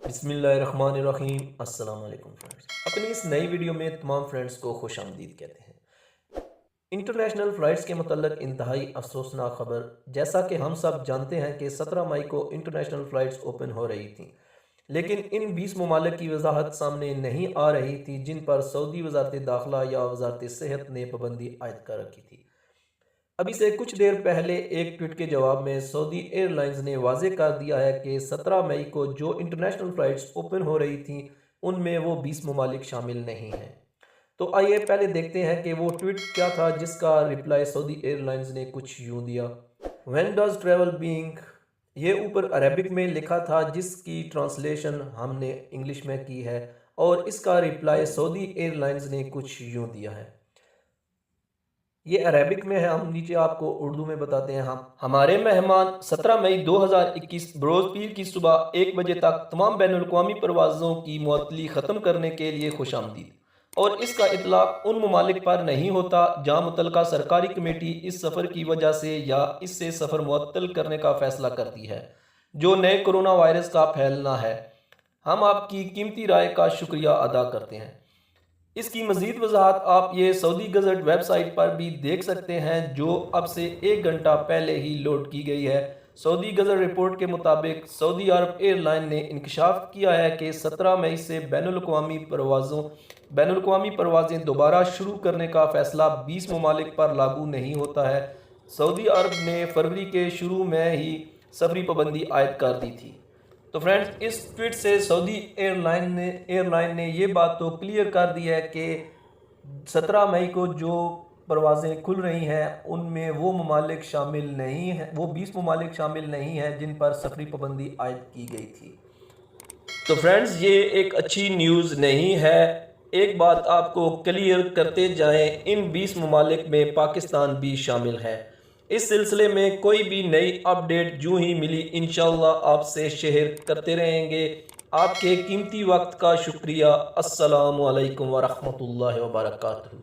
بسم اللہ الرحمن الرحیم۔ السلام علیکم فرینڈز، اپنی اس نئی ویڈیو میں تمام فرینڈز کو خوش آمدید کہتے ہیں۔ انٹرنیشنل فلائٹس کے متعلق انتہائی افسوسناک خبر، جیسا کہ ہم سب جانتے ہیں کہ 17 مئی کو انٹرنیشنل فلائٹس اوپن ہو رہی تھیں، لیکن ان 20 ممالک کی وضاحت سامنے نہیں آ رہی تھی جن پر سعودی وزارت داخلہ یا وزارت صحت نے پابندی عائد کر رکھی تھی۔ ابھی سے کچھ دیر پہلے ایک ٹویٹ کے جواب میں سعودی ایئر لائنز نے واضح کر دیا ہے کہ 17 مئی کو جو انٹرنیشنل فلائٹس اوپن ہو رہی تھیں ان میں وہ 20 ممالک شامل نہیں ہیں۔ تو آئیے پہلے دیکھتے ہیں کہ وہ ٹویٹ کیا تھا جس کا ریپلائی سعودی ایئر لائنز نے کچھ یوں دیا: When does travel being، یہ اوپر عربک میں لکھا تھا جس کی ٹرانسلیشن ہم نے انگلش میں کی ہے، اور اس کا ریپلائی سعودی ایئر لائنز نے کچھ یوں دیا ہے۔ یہ عربک میں ہے، ہم نیچے آپ کو اردو میں بتاتے ہیں۔ ہمارے مہمان 17 مئی 2021 بروز پیر کی صبح 1 بجے تک تمام بین الاقوامی پروازوں کی معطلی ختم کرنے کے لیے خوش آمدید، اور اس کا اطلاق ان ممالک پر نہیں ہوتا جہاں متعلقہ سرکاری کمیٹی اس سفر کی وجہ سے یا اس سے سفر معطل کرنے کا فیصلہ کرتی ہے جو نئے کرونا وائرس کا پھیلنا ہے۔ ہم آپ کی قیمتی رائے کا شکریہ ادا کرتے ہیں۔ اس کی مزید وضاحت آپ یہ سعودی گزٹ ویب سائٹ پر بھی دیکھ سکتے ہیں جو اب سے 1 گھنٹہ پہلے ہی لوڈ کی گئی ہے۔ سعودی گزٹ رپورٹ کے مطابق سعودی عرب ایئر لائن نے انکشاف کیا ہے کہ 17 مئی سے بین الاقوامی پروازیں دوبارہ شروع کرنے کا فیصلہ 20 ممالک پر لاگو نہیں ہوتا ہے۔ سعودی عرب نے فروری کے شروع میں ہی سفری پابندی عائد کر دی تھی۔ تو فرینڈز، اس ٹویٹ سے سعودی ایئر لائن نے یہ بات تو کلیئر کر دی ہے کہ 17 مئی کو جو پروازیں کھل رہی ہیں ان میں وہ ممالک شامل نہیں ہیں، وہ 20 ممالک شامل نہیں ہیں جن پر سفری پابندی عائد کی گئی تھی۔ تو فرینڈز، یہ ایک اچھی نیوز نہیں ہے۔ ایک بات آپ کو کلیئر کرتے جائیں، ان 20 ممالک میں پاکستان بھی شامل ہے۔ اس سلسلے میں کوئی بھی نئی اپڈیٹ جو ہی ملی انشاءاللہ آپ سے شیئر کرتے رہیں گے۔ آپ کے قیمتی وقت کا شکریہ۔ السلام علیکم ورحمۃ اللہ وبرکاتہ۔